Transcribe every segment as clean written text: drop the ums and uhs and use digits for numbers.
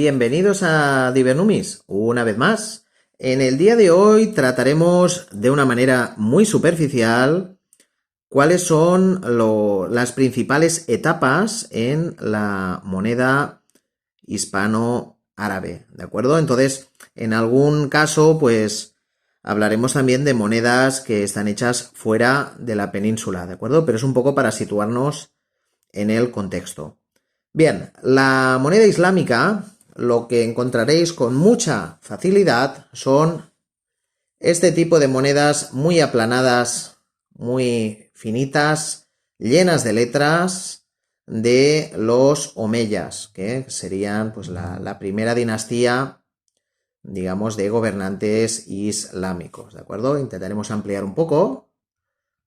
Bienvenidos a Divernumis, una vez más. En el día de hoy trataremos de una manera muy superficial cuáles son las principales etapas en la moneda hispano-árabe, ¿de acuerdo? Entonces, en algún caso, pues hablaremos también de monedas que están hechas fuera de la península, ¿de acuerdo? Pero es un poco para situarnos en el contexto. Bien, la moneda islámica, lo que encontraréis con mucha facilidad son este tipo de monedas muy aplanadas, muy finitas, llenas de letras de los omeyas, que serían pues la primera dinastía, digamos, de gobernantes islámicos, ¿de acuerdo? Intentaremos ampliar un poco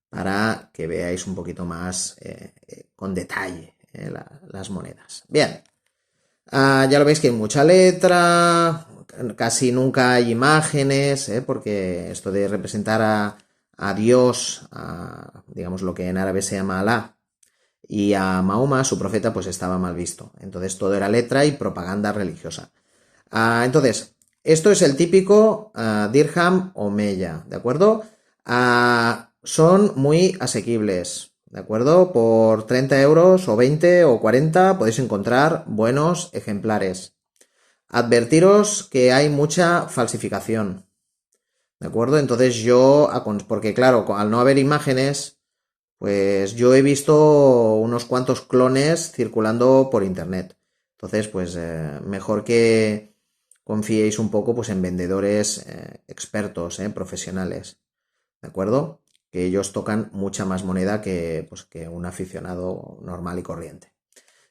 para que veáis un poquito más con detalle las monedas. Bien, ya lo veis que hay mucha letra, casi nunca hay imágenes, porque esto de representar a Dios, digamos lo que en árabe se llama Alá, y a Mahoma, su profeta, pues estaba mal visto. Entonces todo era letra y propaganda religiosa. Entonces, esto es el típico dirham omeya, ¿de acuerdo? Son muy asequibles, ¿de acuerdo? Por 30 euros o 20 o 40 podéis encontrar buenos ejemplares. Advertiros que hay mucha falsificación, ¿de acuerdo? Entonces porque claro, al no haber imágenes, pues yo he visto unos cuantos clones circulando por internet. Entonces, pues mejor que confiéis un poco pues en vendedores expertos, profesionales, ¿de acuerdo? Que ellos tocan mucha más moneda que un aficionado normal y corriente.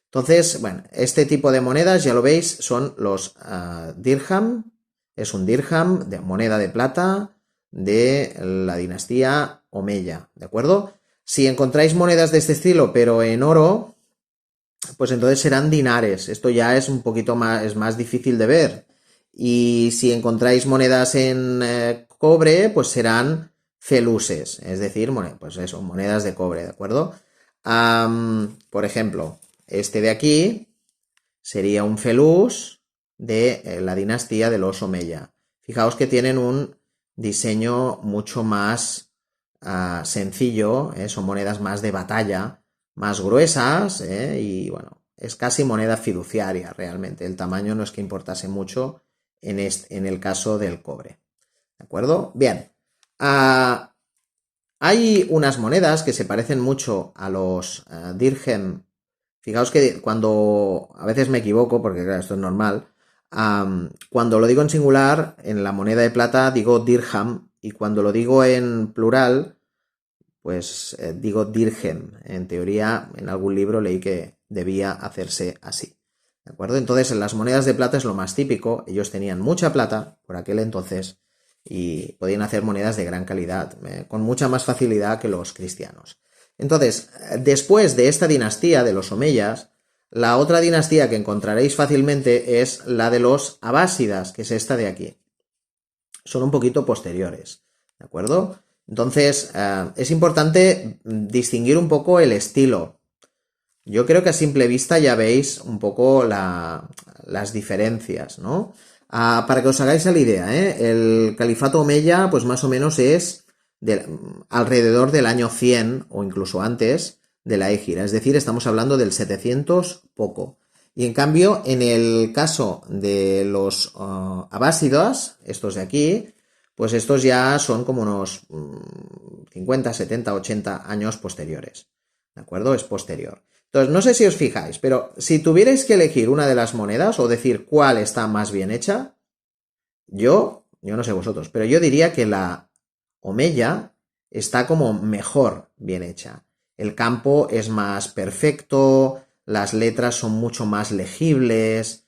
Entonces, bueno, este tipo de monedas, ya lo veis, son los dirham. Es un dirham de moneda de plata de la dinastía Omeya, ¿de acuerdo? Si encontráis monedas de este estilo, pero en oro, pues entonces serán dinares. Esto ya es un poquito más, es más difícil de ver. Y si encontráis monedas en cobre, pues serán feluses, es decir, pues eso, monedas de cobre, ¿de acuerdo? Por ejemplo, este de aquí sería un felus de la dinastía de los Omeya. Fijaos que tienen un diseño mucho más sencillo, son monedas más de batalla, más gruesas, y bueno, es casi moneda fiduciaria realmente. El tamaño no es que importase mucho en el caso del cobre. ¿De acuerdo? Bien. Hay unas monedas que se parecen mucho a los dirhem. Fijaos que cuando a veces me equivoco, porque claro, esto es normal, cuando lo digo en singular, en la moneda de plata digo dirham, y cuando lo digo en plural, pues digo dirhem. En teoría, en algún libro leí que debía hacerse así. ¿De acuerdo? Entonces, en las monedas de plata es lo más típico. Ellos tenían mucha plata por aquel entonces y podían hacer monedas de gran calidad, con mucha más facilidad que los cristianos. Entonces, después de esta dinastía de los omeyas, la otra dinastía que encontraréis fácilmente es la de los abásidas, que es esta de aquí. Son un poquito posteriores, ¿de acuerdo? Entonces, es importante distinguir un poco el estilo. Yo creo que a simple vista ya veis un poco las diferencias, ¿no? Para que os hagáis la idea, el califato omeya, pues más o menos es alrededor del año 100 o incluso antes de la égira, es decir, estamos hablando del 700 poco. Y en cambio, en el caso de los abásidas, estos de aquí, pues estos ya son como unos 50, 70, 80 años posteriores, ¿de acuerdo? Es posterior. Entonces, no sé si os fijáis, pero si tuvierais que elegir una de las monedas o decir cuál está más bien hecha, yo no sé vosotros, pero yo diría que la omeya está como mejor bien hecha. El campo es más perfecto, las letras son mucho más legibles.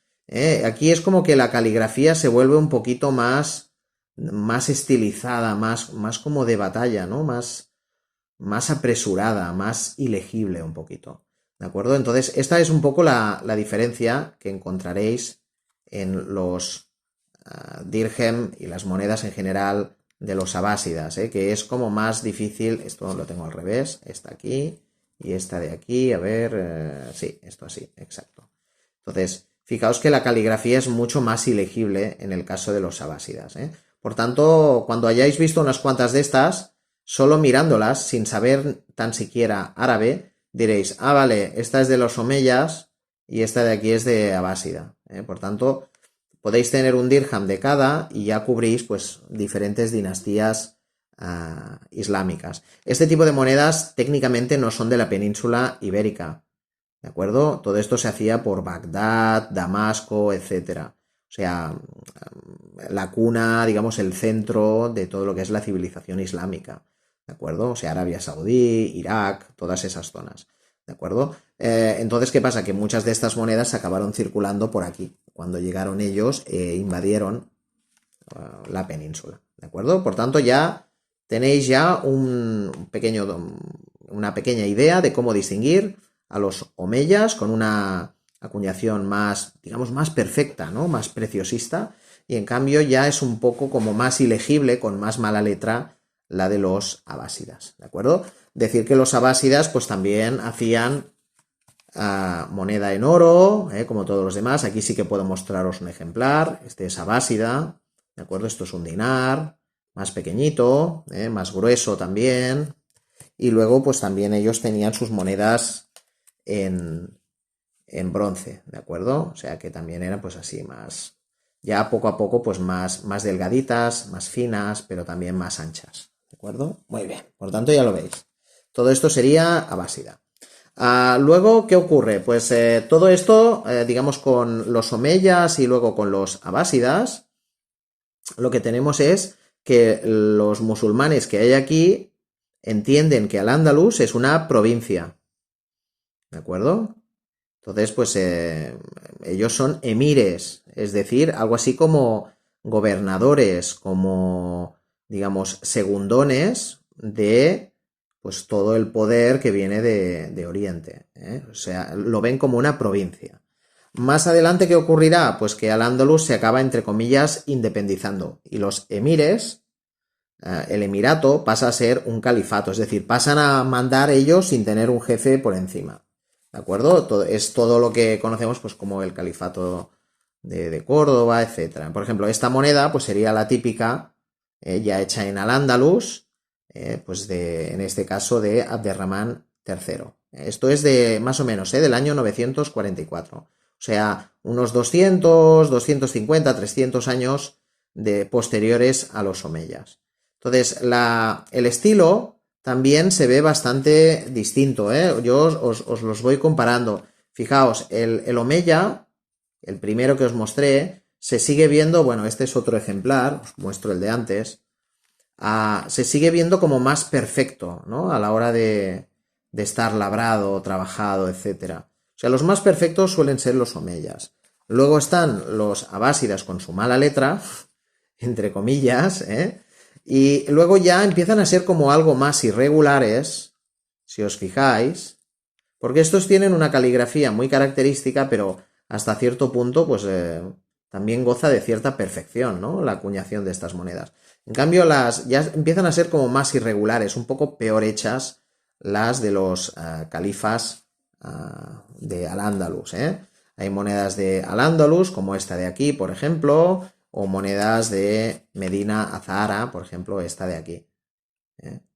Aquí es como que la caligrafía se vuelve un poquito más estilizada, más como de batalla, ¿no? Más apresurada, más ilegible un poquito. ¿De acuerdo? Entonces, esta es un poco la diferencia que encontraréis en los dirhem y las monedas en general de los abásidas, que es como más difícil. Esto lo tengo al revés, esta aquí y esta de aquí, a ver, sí, esto así, exacto. Entonces, fijaos que la caligrafía es mucho más ilegible en el caso de los abásidas, ¿eh? Por tanto, cuando hayáis visto unas cuantas de estas, solo mirándolas, sin saber tan siquiera árabe, diréis, ah, vale, esta es de los omeyas y esta de aquí es de abásida, ¿eh? Por tanto, podéis tener un dirham de cada y ya cubrís pues diferentes dinastías islámicas. Este tipo de monedas técnicamente no son de la península ibérica, ¿de acuerdo? Todo esto se hacía por Bagdad, Damasco, etcétera. O sea, la cuna, digamos, el centro de todo lo que es la civilización islámica, ¿de acuerdo? O sea, Arabia Saudí, Irak, todas esas zonas, ¿de acuerdo? Entonces, ¿qué pasa? Que muchas de estas monedas acabaron circulando por aquí, cuando llegaron ellos e invadieron la península, ¿de acuerdo? Por tanto, ya tenéis ya una pequeña idea de cómo distinguir a los omeyas con una acuñación más, digamos, más perfecta, ¿no? Más preciosista, y en cambio ya es un poco como más ilegible, con más mala letra, la de los abásidas, ¿de acuerdo? Decir que los abásidas pues también hacían moneda en oro, como todos los demás. Aquí sí que puedo mostraros un ejemplar. Este es abásida, ¿de acuerdo? Esto es un dinar, más pequeñito, más grueso también. Y luego pues también ellos tenían sus monedas en bronce, ¿de acuerdo? O sea que también eran pues así más, ya poco a poco pues más delgaditas, más finas, pero también más anchas, ¿de acuerdo? Muy bien, por tanto ya lo veis. Todo esto sería abásida. Luego, ¿qué ocurre? Pues todo esto, digamos, con los omeyas y luego con los abásidas, lo que tenemos es que los musulmanes que hay aquí entienden que Al-Ándalus es una provincia, ¿de acuerdo? Entonces, pues ellos son emires, es decir, algo así como gobernadores, como, digamos, segundones de pues todo el poder que viene de Oriente, ¿eh? O sea, lo ven como una provincia. Más adelante, ¿qué ocurrirá? Pues que Al-Ándalus se acaba, entre comillas, independizando y los emires, el emirato, pasa a ser un califato, es decir, pasan a mandar ellos sin tener un jefe por encima, ¿de acuerdo? Es todo lo que conocemos pues como el califato de Córdoba, etcétera. Por ejemplo, esta moneda pues sería la típica, ya hecha en Al-Ándalus, pues en este caso de Abderramán III. Esto es de más o menos del año 944. O sea, unos 200, 250, 300 años posteriores a los omeyas. Entonces, el estilo también se ve bastante distinto, ¿eh? Yo os los voy comparando. Fijaos, el omeya, el primero que os mostré, se sigue viendo, bueno, este es otro ejemplar, os muestro el de antes, se sigue viendo como más perfecto, ¿no? A la hora de estar labrado, trabajado, etcétera. O sea, los más perfectos suelen ser los omeyas. Luego están los abásidas con su mala letra, entre comillas, y luego ya empiezan a ser como algo más irregulares, si os fijáis, porque estos tienen una caligrafía muy característica, pero hasta cierto punto, pues también goza de cierta perfección, ¿no? La acuñación de estas monedas. En cambio, ya empiezan a ser como más irregulares, un poco peor hechas las de los califas de Al-Ándalus, Hay monedas de Al-Ándalus, como esta de aquí, por ejemplo, o monedas de Medina Azahara, por ejemplo, esta de aquí.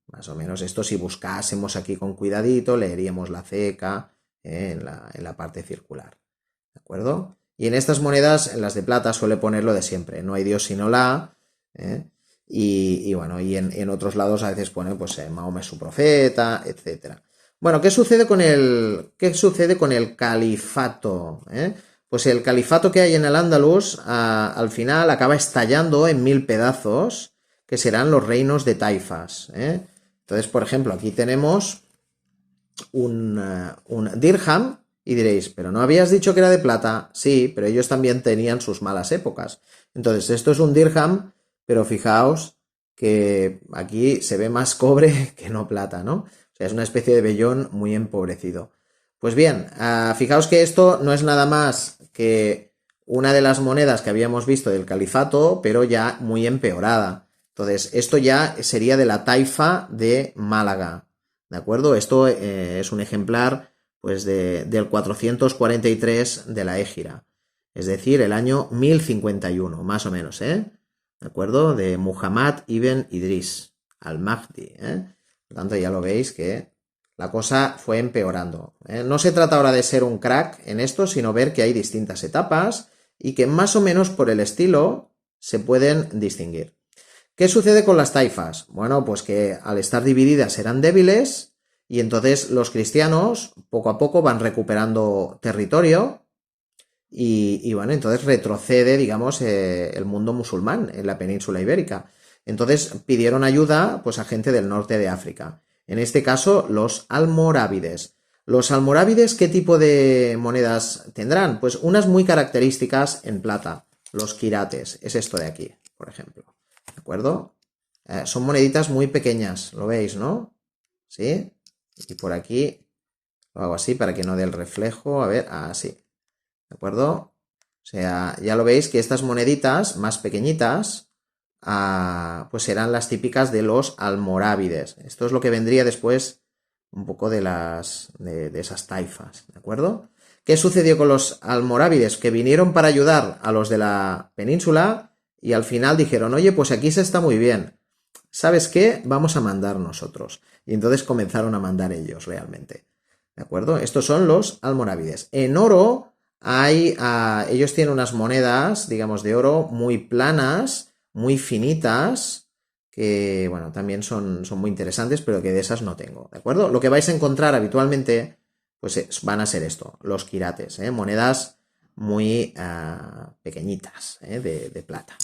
Más o menos esto, si buscásemos aquí con cuidadito, leeríamos la ceca en la parte circular, ¿de acuerdo? Y en estas monedas, en las de plata, suele poner lo de siempre, no hay Dios sino la, y bueno, y en otros lados a veces pone pues Mahoma es su profeta, etcétera. Bueno, ¿qué sucede con el califato? Pues el califato que hay en el Andalus al final acaba estallando en 1000 pedazos, que serán los reinos de taifas. Entonces, por ejemplo, aquí tenemos un dirham y diréis, ¿pero no habías dicho que era de plata? Sí, pero ellos también tenían sus malas épocas. Entonces, esto es un dirham, pero fijaos que aquí se ve más cobre que no plata, ¿no? O sea, es una especie de vellón muy empobrecido. Pues bien, fijaos que esto no es nada más que una de las monedas que habíamos visto del califato, pero ya muy empeorada. Entonces, esto ya sería de la taifa de Málaga, ¿de acuerdo? Esto es un ejemplar pues del 443 de la Égira. es decir, el año 1051, más o menos, ¿De acuerdo? De Muhammad ibn Idris al-Mahdi, Por tanto, ya lo veis que la cosa fue empeorando, No se trata ahora de ser un crack en esto, sino ver que hay distintas etapas y que más o menos por el estilo se pueden distinguir. ¿Qué sucede con las taifas? Bueno, pues que al estar divididas eran débiles y entonces los cristianos poco a poco van recuperando territorio y bueno, entonces retrocede, digamos, el mundo musulmán en la península ibérica. Entonces pidieron ayuda pues a gente del norte de África. En este caso, los almorávides. ¿Los almorávides qué tipo de monedas tendrán? Pues unas muy características en plata. Los quirates. Es esto de aquí, por ejemplo. ¿De acuerdo? Son moneditas muy pequeñas, lo veis, ¿no? ¿Sí? Y por aquí lo hago así para que no dé el reflejo. A ver, así. ¿De acuerdo? O sea, ya lo veis que estas moneditas más pequeñitas pues serán las típicas de los almorávides. Esto es lo que vendría después un poco de esas taifas, ¿de acuerdo? ¿Qué sucedió con los almorávides? Que vinieron para ayudar a los de la península y al final dijeron, oye, pues aquí se está muy bien. ¿Sabes qué? Vamos a mandar nosotros. Y entonces comenzaron a mandar ellos realmente. ¿De acuerdo? Estos son los almorávides. En oro ellos tienen unas monedas, digamos, de oro muy planas, muy finitas, que, bueno, también son muy interesantes, pero que de esas no tengo, ¿de acuerdo? Lo que vais a encontrar habitualmente, pues van a ser esto, los quirates, monedas muy pequeñitas, de plata.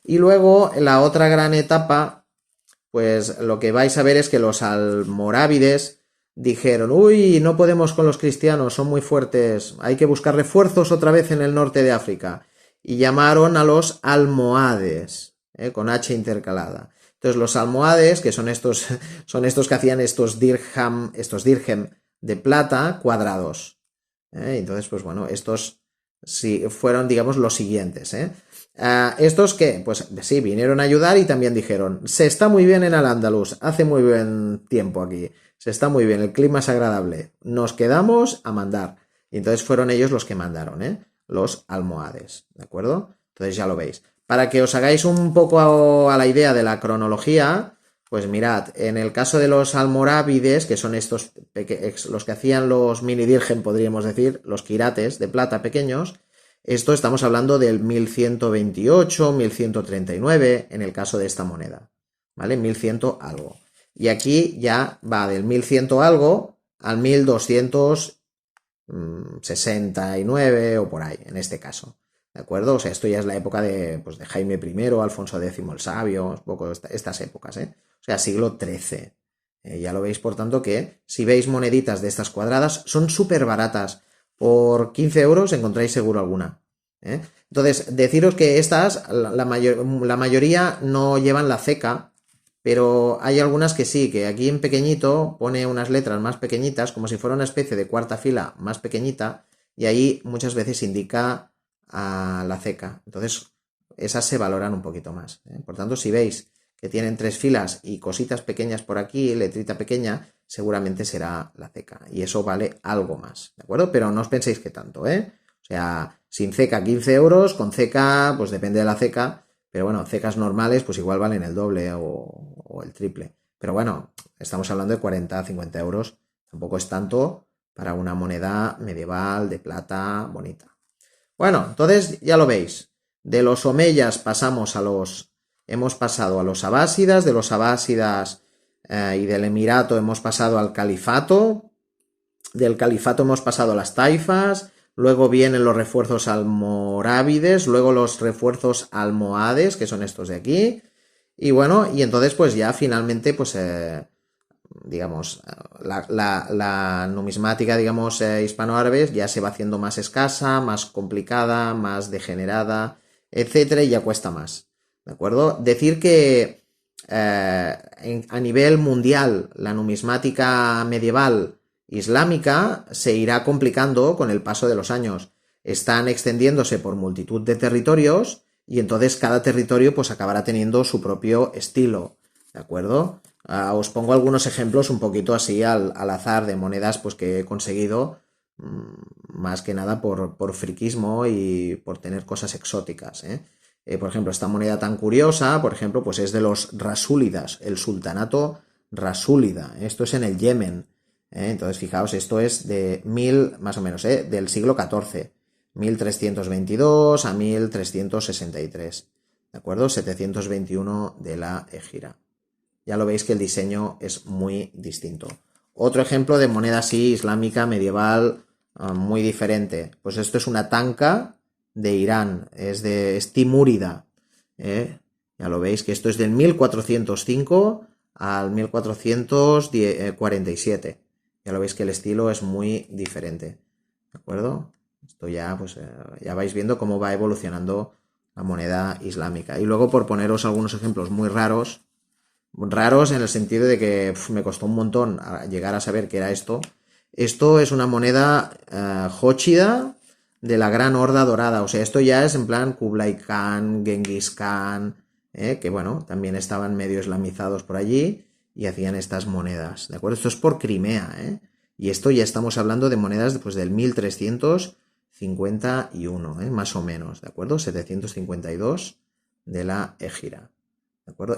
Y luego, la otra gran etapa, pues lo que vais a ver es que los almorávides dijeron, uy, no podemos con los cristianos, son muy fuertes, hay que buscar refuerzos otra vez en el norte de África. Y llamaron a los almohades, con H intercalada. Entonces los almohades, que son estos que hacían estos dirham de plata cuadrados. Entonces, pues bueno, estos sí fueron, digamos, los siguientes. ¿Estos qué? Pues sí, vinieron a ayudar y también dijeron, se está muy bien en Al-Ándalus, hace muy buen tiempo aquí, se está muy bien, el clima es agradable, nos quedamos a mandar. Y entonces fueron ellos los que mandaron, los almohades, ¿de acuerdo? Entonces ya lo veis. Para que os hagáis un poco a la idea de la cronología, pues mirad, en el caso de los almorávides, que son estos, los que hacían los mini dirhem, podríamos decir, los quirates de plata pequeños, esto estamos hablando del 1128, 1139, en el caso de esta moneda, ¿vale? 1100 algo. Y aquí ya va del 1100 algo al 1269 o por ahí, en este caso, ¿de acuerdo? O sea, esto ya es la época de Jaime I, Alfonso X el Sabio, un poco estas épocas, O sea, siglo XIII. Ya lo veis, por tanto, que si veis moneditas de estas cuadradas, son súper baratas. Por 15 euros encontráis seguro alguna. Entonces, deciros que estas, la mayoría no llevan la ceca, pero hay algunas que sí, que aquí en pequeñito pone unas letras más pequeñitas, como si fuera una especie de cuarta fila más pequeñita, y ahí muchas veces indica la ceca. Entonces, esas se valoran un poquito más. Por tanto, si veis que tienen 3 filas y cositas pequeñas por aquí, letrita pequeña, seguramente será la ceca. Y eso vale algo más, ¿de acuerdo? Pero no os penséis que tanto, O sea, sin ceca 15 euros, con ceca, pues depende de la ceca, pero bueno, cecas normales pues igual valen el doble o el triple. Pero bueno, estamos hablando de 40, 50 euros, tampoco es tanto para una moneda medieval de plata bonita. Bueno, entonces ya lo veis, de los omeyas hemos pasado a los abásidas, de los abásidas y del emirato hemos pasado al califato, del califato hemos pasado a las taifas, luego vienen los refuerzos almorávides, luego los refuerzos almohades, que son estos de aquí, y bueno, y entonces pues ya finalmente pues digamos, la numismática, digamos, hispanoárabe ya se va haciendo más escasa, más complicada, más degenerada, etcétera, y ya cuesta más. ¿De acuerdo? Decir que a nivel mundial la numismática medieval islámica se irá complicando con el paso de los años. Están extendiéndose por multitud de territorios y entonces cada territorio pues acabará teniendo su propio estilo. ¿De acuerdo? Os pongo algunos ejemplos un poquito así al azar de monedas pues que he conseguido más que nada por friquismo y por tener cosas exóticas, ¿eh? Por ejemplo, esta moneda tan curiosa, por ejemplo, pues es de los rasúlidas, el sultanato rasúlida. Esto es en el Yemen. Entonces, fijaos, esto es de más o menos, del siglo XIV, 1322 a 1363. ¿De acuerdo? 721 de la Égira. Ya lo veis que el diseño es muy distinto. Otro ejemplo de moneda así islámica medieval muy diferente. Pues esto es una tanca de Irán, es timúrida. Ya lo veis que esto es del 1405 al 1447. Ya lo veis que el estilo es muy diferente. ¿De acuerdo? Esto ya, pues, ya vais viendo cómo va evolucionando la moneda islámica. Y luego, por poneros algunos ejemplos muy raros en el sentido de que me costó un montón llegar a saber qué era esto. Esto es una moneda jóchida de la Gran Horda Dorada. O sea, esto ya es en plan Kublai Khan, Genghis Khan, que bueno, también estaban medio islamizados por allí y hacían estas monedas. ¿De acuerdo? Esto es por Crimea, ¿eh? Y esto ya estamos hablando de monedas pues, del 1351, más o menos, ¿de acuerdo? 752 de la Égira. ¿De acuerdo?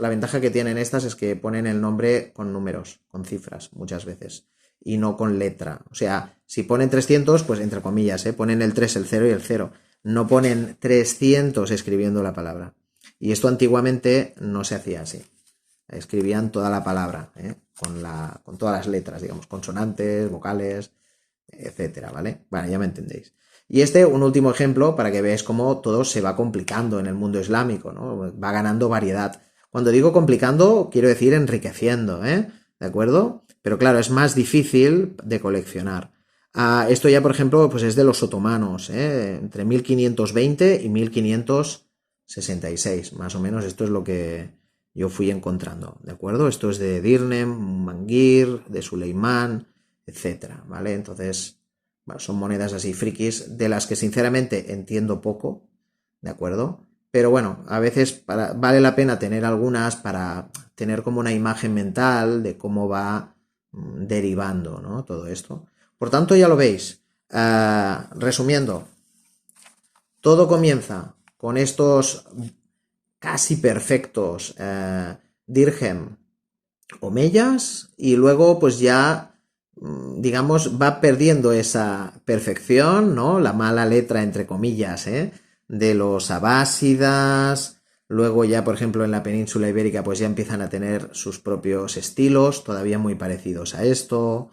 La ventaja que tienen estas es que ponen el nombre con números, con cifras, muchas veces, y no con letra. O sea, si ponen 300, pues entre comillas, ponen el 3, el 0 y el 0. No ponen 300 escribiendo la palabra. Y esto antiguamente no se hacía así. Escribían toda la palabra, con todas las letras, digamos, consonantes, vocales, etcétera, ¿vale? Bueno, ya me entendéis. Y un último ejemplo para que veáis cómo todo se va complicando en el mundo islámico, ¿no? Va ganando variedad. Cuando digo complicando, quiero decir enriqueciendo, ¿De acuerdo? Pero claro, es más difícil de coleccionar. Esto ya, por ejemplo, pues es de los otomanos, entre 1520 y 1566, más o menos. Esto es lo que yo fui encontrando, ¿de acuerdo? Esto es de Dirnem, Mangir, de Suleimán, etcétera, ¿vale? Entonces, bueno, son monedas así frikis de las que sinceramente entiendo poco, ¿de acuerdo? Pero bueno, a veces vale la pena tener algunas para tener como una imagen mental de cómo va derivando, ¿no? Todo esto. Por tanto, ya lo veis. Resumiendo, todo comienza con estos casi perfectos dirhem omeyas y luego pues ya digamos va perdiendo esa perfección, ¿no? La mala letra entre comillas, de los abásidas. Luego ya, por ejemplo, en la península ibérica pues ya empiezan a tener sus propios estilos, todavía muy parecidos a esto.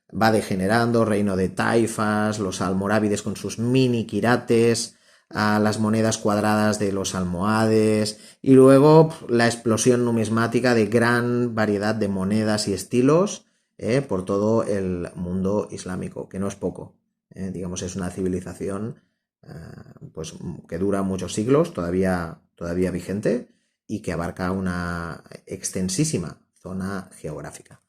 Va degenerando, reino de taifas, los almorávides con sus mini quirates, a las monedas cuadradas de los almohades y luego la explosión numismática de gran variedad de monedas y estilos por todo el mundo islámico, que no es poco. Digamos, es una civilización pues, que dura muchos siglos, todavía vigente y que abarca una extensísima zona geográfica.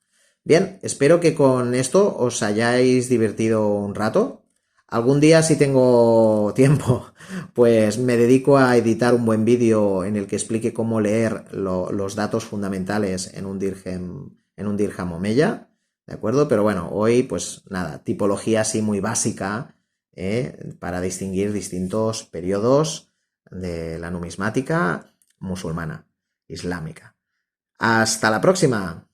Bien, espero que con esto os hayáis divertido un rato. Algún día, si tengo tiempo, pues me dedico a editar un buen vídeo en el que explique cómo leer los datos fundamentales en un dirham omeya, ¿de acuerdo? Pero bueno, hoy pues nada, tipología así muy básica para distinguir distintos periodos de la numismática musulmana, islámica. ¡Hasta la próxima!